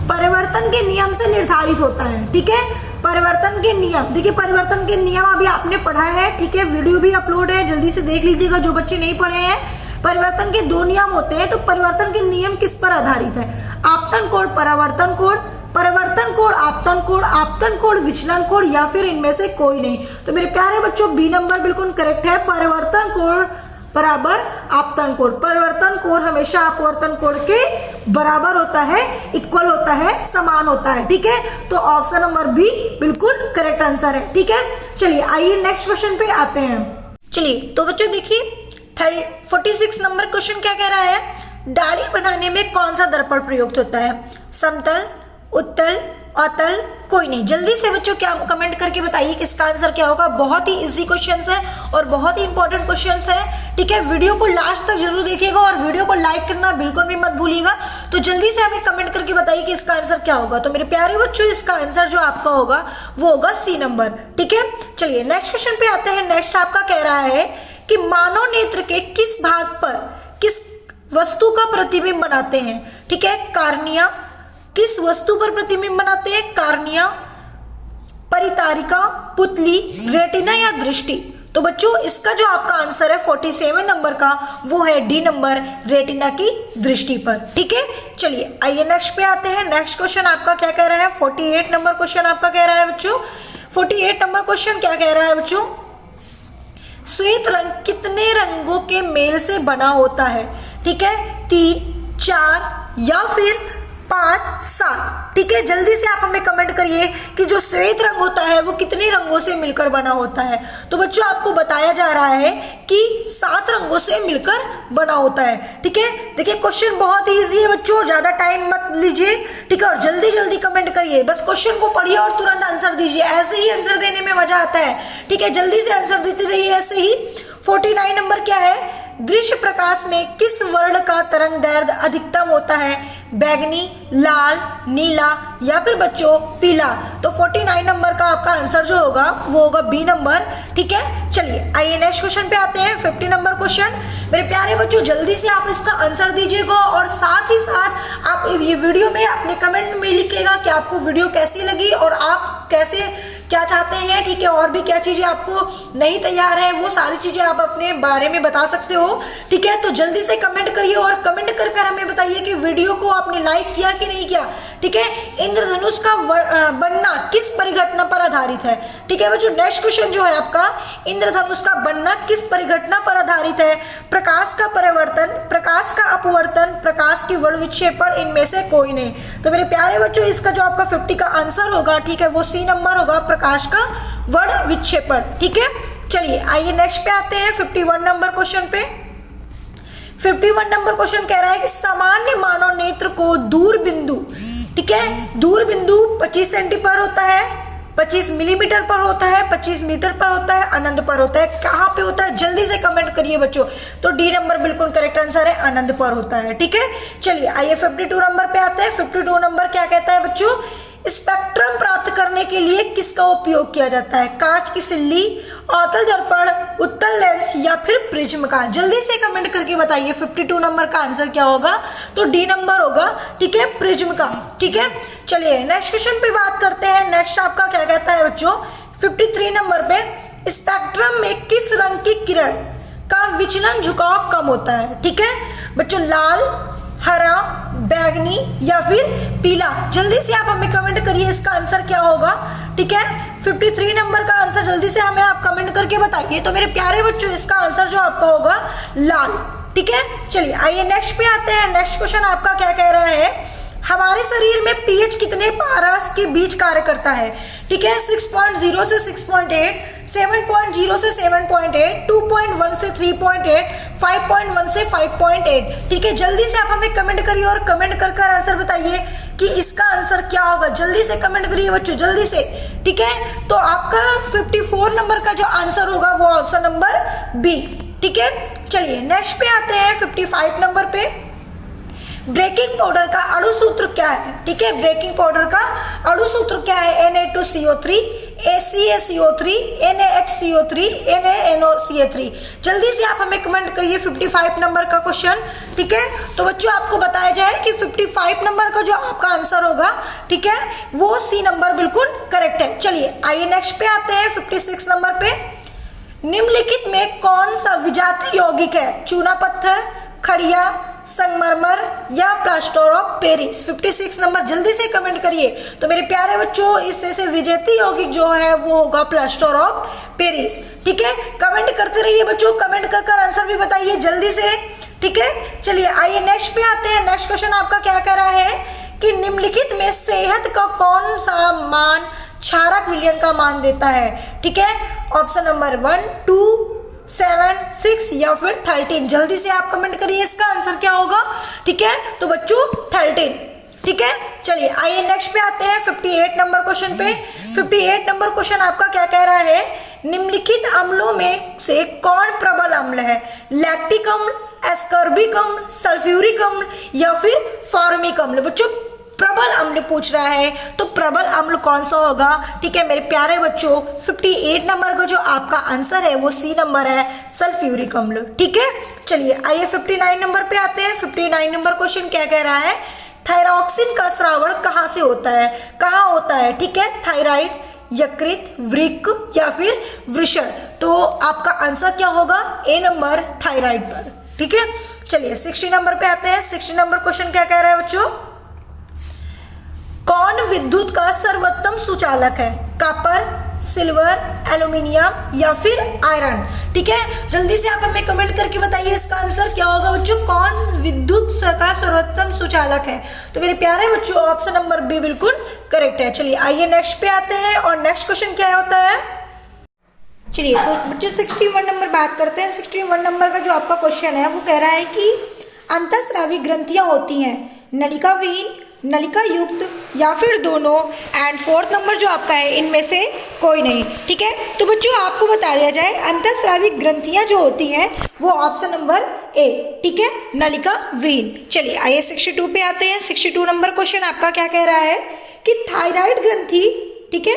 परिवर्तन के नियम से निर्धारित होता है। ठीक है, परिवर्तन के नियम, देखिए परिवर्तन के नियम अभी आपने पढ़ा है। ठीक है, वीडियो भी अपलोड है, जल्दी से देख लीजिएगा जो बच्चे नहीं पढ़े हैं। परिवर्तन के 2 नियम होते हैं, तो परिवर्तन के नियम किस पर आधारित है? आपतन कोण, परावर्तन कोण, परिवर्तन कोण, आपतन कोण, आपतन कोण, विचलन कोण या फिर इनमें से कोई नहीं? तो मेरे प्यारे बच्चों बी नंबर बिल्कुल करेक्ट है। परिवर्तन कोण बराबर आपतन कोण। परिवर्तन कोण हमेशा अपवर्तन कोण के बराबर होता है, इक्वल होता है, समान होता है। ठीक है, तो ऑप्शन नंबर बी बिल्कुल करेक्ट आंसर है। ठीक है, चलिए आइए नेक्स्ट क्वेश्चन पे आते हैं। चलिए तो बच्चों देखिए 46 नंबर क्वेश्चन क्या कह रहा है? दाढ़ी बनाने में कौन सा दर्पण प्रयुक्त होता है? समतल, उत्तल, अवतल, कोई नहीं? जल्दी से बच्चों क्या कमेंट करके बताइए कि इसका आंसर क्या होगा। बहुत ही इजी क्वेश्चन है और बहुत ही इंपॉर्टेंट क्वेश्चन है। ठीक है, वीडियो को लास्ट तक जरूर देखिएगा और वीडियो को लाइक करना बिल्कुल भी मत भूलिएगा। तो जल्दी से हमें कमेंट करके बताइए कि इसका आंसर क्या होगा। तो मेरे प्यारे बच्चों इसका आंसर जो आपका होगा वो होगा सी नंबर। ठीक है, चलिए नेक्स्ट क्वेश्चन पे आते हैं। नेक्स्ट आपका कह रहा है कि मानव नेत्र के किस भाग पर किस वस्तु का प्रतिबिंब बनाते हैं? ठीक है, कार्निया। किस वस्तु पर प्रतिबिंब बनाते हैं? कार्निया, परितारिका, पुतली, रेटिना या दृष्टि? तो बच्चों इसका जो आपका आंसर है 47 नंबर का वो है डी नंबर, रेटिना की दृष्टि पर। ठीक है, चलिए आइए नेक्स्ट पे आते हैं। नेक्स्ट क्वेश्चन आपका क्या कह रहा है? 48 नंबर क्वेश्चन आपका कह रहा है बच्चों। 48 नंबर क्वेश्चन क्या कह रहा है बच्चों? श्वेत रंग कितने रंगों के मेल से बना होता है? ठीक है, 3, 4 या फिर 5, 7? ठीक है, जल्दी से आप हमें कमेंट करिए कि जो श्वेत रंग होता है वो कितने रंगों से मिलकर बना होता है। तो बच्चों आपको बताया जा रहा है कि 7 रंगों से मिलकर बना होता है। ठीक है, देखिए क्वेश्चन बहुत इजी है बच्चों, ज्यादा टाइम मत लीजिए। ठीक है, और जल्दी जल्दी कमेंट करिए, बस क्वेश्चन को पढ़िए और तुरंत आंसर दीजिए। ऐसे ही आंसर देने में मजा आता है। ठीक है, जल्दी से आंसर देते रहिए ऐसे ही। 49 नंबर क्या है? दृश्य प्रकाश में किस वर्ण का तरंग दैर्ध्य अधिकतम होता है? बैगनी, लाल, नीला या फिर बच्चों पीला? तो 49 नंबर का आपका आंसर जो होगा वो होगा बी नंबर। ठीक है, चलिए आइए नेक्स्ट क्वेश्चन पे आते हैं। 50 नंबर क्वेश्चन। मेरे प्यारे बच्चों जल्दी से आप इसका आंसर दीजिएगा और साथ ही साथ आप ये वीडियो में अपने कमेंट में लिखिएगा कि आपको वीडियो कैसी लगी और आप कैसे क्या चाहते हैं। ठीक है, और भी क्या चीजें आपको नहीं तैयार है वो सारी चीजें आप अपने बारे में बता सकते हो। ठीक है, तो जल्दी से कमेंट करिए और कमेंट कर हमें बताइए कि वीडियो को आपने लाइक किया कि नहीं किया। ठीक है, इंद्रधनुष का बनना किस परिघटना पर आधारित है? ठीक है बच्चों, नेक्स्ट क्वेश्चन जो है आपका, इंद्रधनुष का बनना किस परिघटना पर आधारित है? प्रकाश का परिवर्तन, प्रकाश का अपवर्तन, प्रकाश की वर्ण विक्षेपण, इनमें से कोई नहीं? तो मेरे प्यारे बच्चों इसका जो आपका 50 का आंसर होगा, ठीक है, वो सी नंबर होगा, प्रकाश का वर्ण विक्षेपण। ठीक है, चलिए आइए नेक्स्ट पे आते हैं 51 नंबर क्वेश्चन पे। 51 नंबर क्वेश्चन कह रहा है कि सामान्य मानव नेत्र को दूर बिंदु ठीक है। दूर बिंदु 25 सेंटी पर होता है, 25 मिलीमीटर पर होता है, 25 मीटर पर होता है, अनंत पर होता है। कहाँ पे होता है जल्दी से कमेंट करिए बच्चों। तो डी नंबर बिल्कुल करेक्ट आंसर है, अनंत पर होता है। ठीक है, चलिए आइए 52 नंबर पे आते हैं। 52 नंबर क्या कहता है बच्चों, स्पेक्ट्रम प्राप्त करने के लिए किसका उपयोग किया जाता है? कांच की सिल्ली, अवतल दर्पण, उत्तल लेंस या फिर प्रिज्म का? जल्दी से कमेंट करके बताइए 52 नंबर का आंसर क्या होगा। तो डी नंबर होगा, ठीक है, प्रिज्म का। ठीक है, चलिए नेक्स्ट क्वेश्चन पे बात करते हैं। नेक्स्ट आपका क्या कहता है बच्चों, 53 नंबर पे स्पेक्ट्रम में किस रंग की किरण का विचलन झुकाव कम होता है? ठीक है बच्चों, लाल, हरा, बैगनी या फिर पीला? जल्दी से आप हमें कमेंट करिए इसका आंसर क्या होगा। ठीक है, 53 नंबर का आंसर जल्दी से हमें आप कमेंट करके बताइए। तो मेरे प्यारे बच्चों इसका आंसर जो आपका होगा लाल। ठीक है, चलिए आइए नेक्स्ट पे आते हैं। नेक्स्ट क्वेश्चन आपका क्या कह रहा है, हमारे शरीर में पीएच कितने पारास के बीच कार्य करता है? ठीक है, 6.0 से 6.8, 7.0 से 7.8, 2.1 से 3.8, 5.1 से 5.8। ठीक है, जल्दी से आप हमें कमेंट करिए और कमेंट कर आंसर बताइए कि इसका आंसर क्या होगा। जल्दी से कमेंट करिए बच्चों, जल्दी से। ठीक है, तो आपका 54 नंबर का जो आंसर होगा वो ऑप्शन नंबर बी। ठीक है, चलिए नेक्स्ट पे आते हैं 55 नंबर पे। ब्रेकिंग पाउडर का अणु सूत्र क्या है? ठीक है, ब्रेकिंग पाउडर का अणु सूत्र क्या है? Na2CO3, ACaCO3, NaHCO3, NaNOCO3। जल्दी से आप हमें कमेंट करिए 55 नंबर का क्वेश्चन। ठीक है, तो बच्चों आपको बताया जाए कि 55 नंबर का जो आपका आंसर होगा, ठीक है, वो सी नंबर बिल्कुल करेक्ट है। चलिए आइए नेक्स्ट पे आते हैं 56 नंबर पे। निम्नलिखित में कौन सा विजातीय यौगिक है? चूना पत्थर, खड़िया, संगमरमर या प्लास्टर ऑफ पेरिस? 56 नंबर जल्दी से कमेंट करिए। तो मेरे प्यारे बच्चों इसमें से विजेती यौगिक जो है वो होगा प्लास्टर ऑफ पेरिस। ठीक है, कमेंट करते रहिए बच्चों, कमेंट कर आंसर भी बताइए जल्दी से। ठीक है, चलिए आइए नेक्स्ट पे आते हैं। नेक्स्ट क्वेश्चन आपका क्या कह रहा है कि निम्नलिखित में सेहत का कौन सा मान क्षारक विलयन का मान देता है? ठीक है, ऑप्शन नंबर 1, 2, 7, 6 या फिर 13? जल्दी से आप कमेंट करिए इसका आंसर क्या होगा। ठीक है, तो बच्चों 13। ठीक है, चलिए आइए नेक्स्ट पे आते हैं 58 नंबर क्वेश्चन पे। 58 नंबर क्वेश्चन आपका क्या कह रहा है, निम्नलिखित अम्लों में से कौन प्रबल अम्ल है? लैक्टिक अम्ल, एस्कॉर्बिक अम्ल, सल्फ्यूरिक अम्ल या फिर फॉर्मिक अम्ल? बच्चों प्रबल अम्ल पूछ रहा है, तो प्रबल अम्ल कौन सा होगा? ठीक है मेरे प्यारे बच्चों, 58 नंबर का जो आपका आंसर है वो सी नंबर है, सल्फ्यूरिक अम्ल। ठीक है, चलिए आइए 59 नंबर पे आते हैं। 59 नंबर क्वेश्चन क्या कह रहा है, थायरॉक्सिन का स्रावण कहाँ से होता है? कहाँ होता है? ठीक है, थायराइड, यकृत, वृक्क या फिर वृषण? तो आपका आंसर क्या होगा, ए नंबर, थायराइड पर। ठीक है, चलिए 60 नंबर पे आते हैं। 60 नंबर क्वेश्चन क्या कह रहा है बच्चों, कौन विद्युत का सर्वोत्तम सुचालक है? कॉपर, सिल्वर, एल्यूमिनियम या फिर आयरन? ठीक है, जल्दी से आप हमें कमेंट करके बताइए इसका आंसर क्या होगा बच्चों। कौन विद्युत का सर्वोत्तम सुचालक है? तो मेरे प्यारे बच्चों ऑप्शन नंबर बी बिल्कुल करेक्ट है। चलिए आइए नेक्स्ट पे आते हैं और नेक्स्ट क्वेश्चन क्या होता है। चलिए तो बच्चों 61 नंबर बात करते हैं। 61 नंबर का जो आपका क्वेश्चन है वो कह रहा है कि अंतःस्रावी ग्रंथियां होती हैं नलिका विहीन, नलिका युक्त या फिर दोनों, एंड 4th नंबर जो आपका है इनमें से कोई नहीं। ठीक है, तो बच्चों आपको बता दिया जाए अंतःस्रावी ग्रंथियां जो होती हैं वो ऑप्शन नंबर ए, ठीक है, नलिका विहीन। चलिए आइए 62 पे आते हैं। 62 नंबर क्वेश्चन आपका क्या कह रहा है कि थायराइड ग्रंथि, ठीक है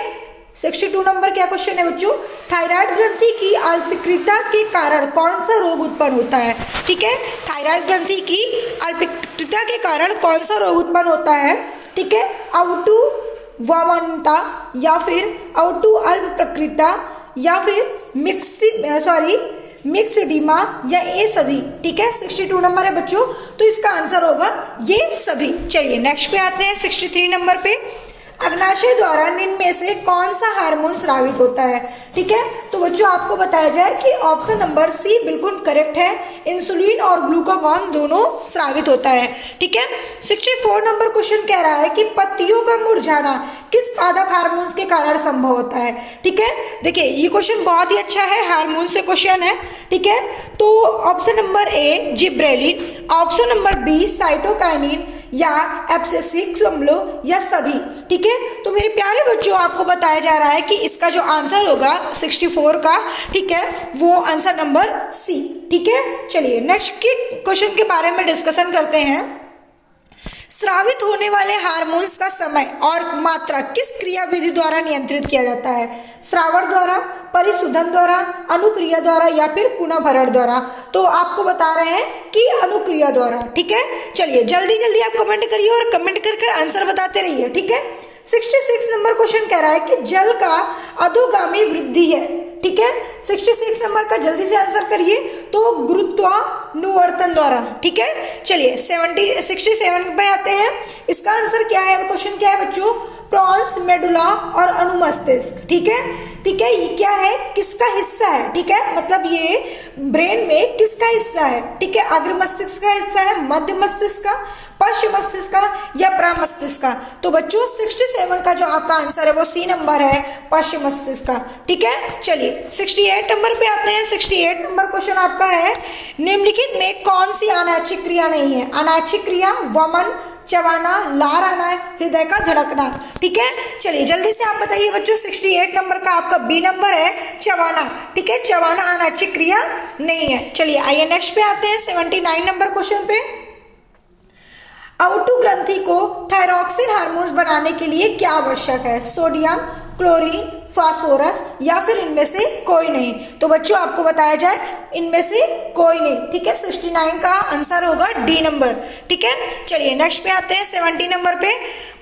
62 नंबर क्या क्वेश्चन है बच्चों, थायराइड ग्रंथि की अल्पकृता के कारण कौन सा रोग उत्पन्न होता है? ठीक है, थायराइड ग्रंथि की अल्पकृता के कारण कौन सा रोग उत्पन्न होता है? ठीक है, अवटु वामनता या फिर अवटु अल्प प्रकृता या फिर मिक्सडीमा या ये सभी? ठीक है, 62 नंबर है बच्चों, तो इसका आंसर होगा ये सभी। चलिए नेक्स्ट पे आते हैं 63 नंबर पे। अग्नाशय द्वारा निम्न में से कौन सा हार्मोन स्रावित होता है? ठीक है, तो बच्चों आपको बताया जाए कि ऑप्शन नंबर सी बिल्कुल करेक्ट है, इंसुलिन और ग्लूकागॉन दोनों स्रावित होता है। ठीक है, 64 नंबर क्वेश्चन कह रहा है कि पत्तियों का मुरझाना किस पादप हार्मोन के कारण संभव होता है? ठीक है, देखिए ये क्वेश्चन बहुत ही अच्छा है, हार्मोन से क्वेश्चन है। ठीक है, तो option number A gibberellin, option number B cytokinin या एब्सेसिक समझ लो या सभी। ठीक है, तो मेरे प्यारे बच्चों आपको बताया जा रहा है कि इसका जो आंसर होगा 64 का, ठीक है, वो आंसर नंबर सी। ठीक है, चलिए नेक्स्ट के क्वेश्चन के बारे में डिस्कशन करते हैं। स्रावित होने वाले हार्मोन्स का समय और मात्रा किस क्रिया विधि द्वारा नियंत्रित किया जाता है? स्रावण द्वारा, परिशुद्धन द्वारा, अनुक्रिया द्वारा या फिर पुनः भरण द्वारा? तो आपको बता रहे हैं कि अनुक्रिया द्वारा। ठीक है, चलिए जल्दी जल्दी आप कमेंट करिए और कमेंट कर आंसर बताते रहिए। ठीक है, 66 नंबर क्वेश्चन कह रहा है कि जल का अधोगामी वृद्धि है। ठीक है, 66 नंबर का जल्दी से आंसर करिए। तो गुरुत्वानुवर्तन द्वारा। ठीक है, चलिए 67 पे आते हैं। इसका आंसर क्या है? क्वेश्चन क्या है बच्चों? प्रॉन्स, मेडुला और अनुमस्तिष्क। ठीक है, ठीक है, ये क्या है, किसका हिस्सा है? ठीक है, मतलब ये ब्रेन में किसका हिस्सा है? ठीक है, अग्र मस्तिष्क का हिस्सा है, मध्य मस्तिष्क का, पश्चिम मस्तिष्क का या प्रमस्तिष्क का? तो बच्चों 67 का जो आपका आंसर है वो सी नंबर है, पश्चिम मस्तिष्क का। ठीक है, चलिए 68 नंबर पे आते हैं। 68 नंबर क्वेश्चन आपका है, निम्नलिखित में कौन सी अनैच्छिक क्रिया नहीं है? अनैच्छिक क्रिया वमन, चबाना, लार आना, हृदय का धड़कना। ठीक है, चलिए जल्दी से आप बताइए बच्चों। 68 नंबर का आपका बी नंबर है, चबाना। ठीक है, चबाना अनैच्छिक क्रिया नहीं है। चलिए आइए नेक्स्ट पे आते हैं 79 नंबर क्वेश्चन पे। आउटू ग्रंथि को थायरॉक्सिन हार्मोन्स बनाने के लिए क्या आवश्यक है? सोडियम, क्लोरीन, फास्फोरस या फिर इनमें से कोई नहीं? तो बच्चों आपको बताया जाए इनमें से कोई नहीं। ठीक है, 69 का आंसर होगा डी नंबर। ठीक है, चलिए नेक्स्ट पे आते हैं 70 नंबर पे।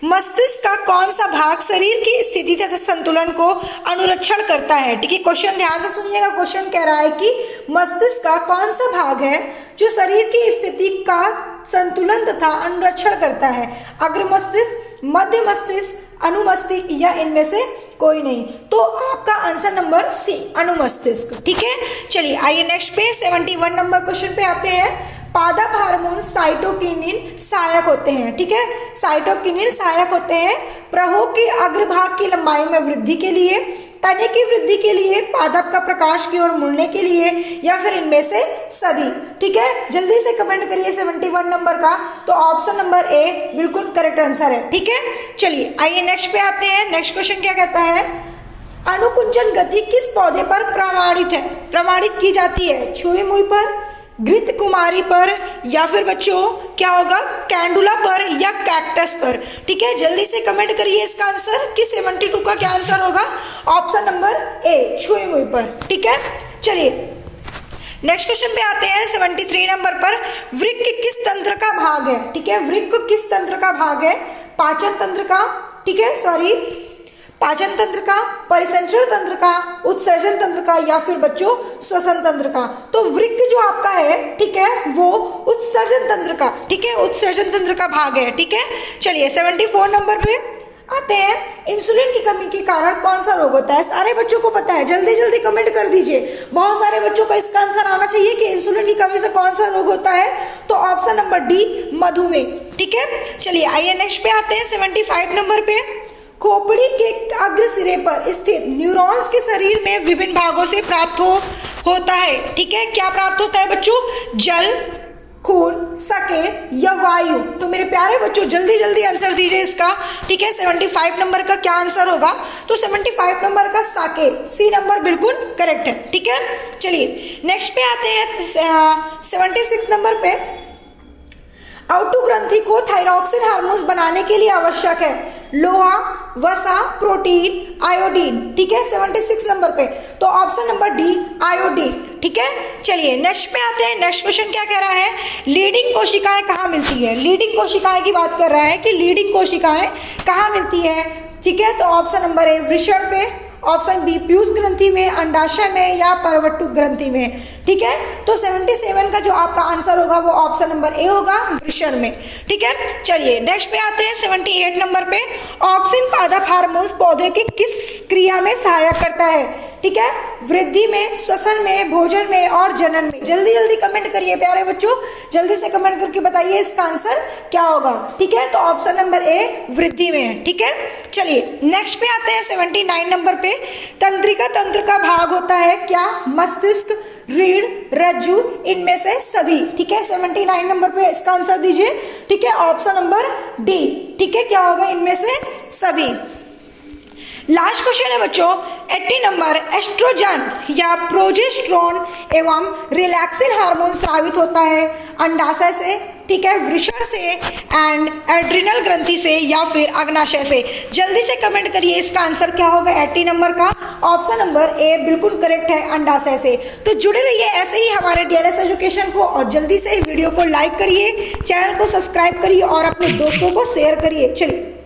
मस्तिष्क का कौन सा भाग शरीर की स्थिति तथा संतुलन को अनुरक्षण करता है? ठीक है, क्वेश्चन ध्यान से सुनिएगा। क्वेश्चन कह रहा है कि मस्तिष्क का कौन सा भाग है जो शरीर की स्थिति का संतुलन तथा अनुरक्षण करता है? अग्र मस्तिष्क, मध्य मस्तिष्क, अनुमस्तिष्क या इनमें से कोई नहीं? तो आपका आंसर नंबर सी, अनुमस्तिष्क। ठीक है, चलिए आइए नेक्स्ट पे 71 नंबर क्वेश्चन पे आते हैं। पादप हार्मोन साइटोकिनिन सहायक होते हैं। ठीक है, साइटोकिनिन सहायक होते हैं प्रवाह के अग्रभाग की लंबाई में वृद्धि के लिए, तने की वृद्धि के लिए, पादप का प्रकाश की ओर मुड़ने के लिए या फिर इनमें से सभी? ठीक है, जल्दी से कमेंट करिए 71 नंबर का। तो ऑप्शन नंबर ए बिल्कुल करेक्ट आंसर है। ठीक है, चलिए आइए नेक्स्ट पे आते हैं। नेक्स्ट क्वेश्चन क्या कहता है? अनुकुंचन गति किस पौधे पर प्रमाणित है? प्रमाणित की जाती है छुई मुई पर, घृत कुमारी पर या फिर बच्चों क्या होगा, कैंडुला पर या कैक्टस पर? ठीक है, जल्दी से कमेंट करिए इसका आंसर कि 72 का क्या आंसर होगा? ऑप्शन नंबर ए, छुई मुई पर। ठीक है, चलिए नेक्स्ट क्वेश्चन पे आते हैं 73 नंबर पर। वृक्क किस तंत्र का भाग है? ठीक है, वृक्क किस तंत्र का भाग है? पाचन तंत्र का, ठीक है, सॉरी, पाचन तंत्र का, परिसंचरण तंत्र का, उत्सर्जन तंत्र का या फिर बच्चों श्वसन तंत्र का? तो वृक्क जो आपका है, ठीक है, वो उत्सर्जन तंत्र का, ठीक है, उत्सर्जन तंत्र का भाग है। ठीक है, चलिए 74 नंबर पे आते हैं। इंसुलिन की कमी के कारण कौन सा रोग होता है? सारे बच्चों को पता है, जल्दी जल्दी कमेंट कर दीजिए। बहुत सारे बच्चों का इसका आंसर आना चाहिए कि इंसुलिन की कमी से कौन सा रोग होता है। तो ऑप्शन नंबर डी, मधुमेह। ठीक है, चलिए आइए नेक्स्ट पे आते हैं 75 नंबर पे। खोपड़ी के अग्र सिरे पर स्थित न्यूरॉन्स के शरीर में विभिन्न भागों से प्राप्त होता है। ठीक है, क्या प्राप्त होता है बच्चों? जल, खून, सके या वायु? तो मेरे प्यारे बच्चों जल्दी जल्दी आंसर दीजिए इसका। ठीक है, 75 नंबर का क्या आंसर होगा? तो 75 नंबर का साके, सी नंबर बिल्कुल करेक्ट है। ठीक है, चलिए नेक्स्ट पे आते हैं 76 नंबर पे। आउटू ग्रंथि को थायरॉक्सिन हार्मोन्स बनाने के लिए आवश्यक है लोहा, वसा, प्रोटीन, आयोडीन। ठीक है, 76 नंबर पे। तो ऑप्शन नंबर डी, आयोडीन। ठीक है, चलिए नेक्स्ट पे आते हैं। नेक्स्ट क्वेश्चन क्या कह रहा है? लीडिंग कोशिकाएं कहाँ मिलती है? लीडिंग कोशिकाएं की बात कर रहा है कि लीडिंग कोशिकाएं कहाँ मिलती है। ठीक है, तो ऑप्शन नंबर ए, वृषण पे, ऑप्शन बी, पीयूष ग्रंथि में, अंडाशय में या परवट्टु ग्रंथि में। ठीक है, तो 77 का जो आपका आंसर होगा वो ऑप्शन नंबर ए होगा, वृषण में। ठीक है, चलिए नेक्स्ट पे आते हैं 78 नंबर पे। ऑक्सिन पादप हार्मोन्स पौधे की किस क्रिया में सहायक करता है? ठीक है, वृद्धि में, श्वसन में, भोजन में और जनन में? जल्दी जल्दी कमेंट करिए प्यारे बच्चों, जल्दी से कमेंट करके बताइए इसका आंसर क्या होगा। ठीक है, तो ऑप्शन नंबर ए, वृद्धि में है। ठीक है, चलिए नेक्स्ट पे आते हैं 79 नंबर पे। तंत्रिका तंत्र का भाग होता है क्या? मस्तिष्क, रीढ़, रज्जु, इनमें से सभी। ठीक है, 79 नंबर पे इसका आंसर दीजिए। ठीक है, ऑप्शन नंबर डी। ठीक है, क्या होगा इनमें से सभी। लास्ट क्वेश्चन है बच्चों 80 नंबर, एस्ट्रोजन या प्रोजेस्टेरोन एवं रिलैक्सिन हार्मोन स्रावित होता है अंडाशय से, ठीक है, वृषण से एंड एड्रिनल ग्रंथि से या फिर अग्नाशय से। जल्दी से कमेंट करिए इसका आंसर क्या होगा 80 नंबर का। ऑप्शन नंबर ए बिल्कुल करेक्ट है, अंडाशय से। तो जुड़े रहिए ऐसे ही हमारे डीएलएस एजुकेशन को और जल्दी से वीडियो को लाइक करिए, चैनल को सब्सक्राइब करिए और अपने दोस्तों को शेयर करिए। चलिए।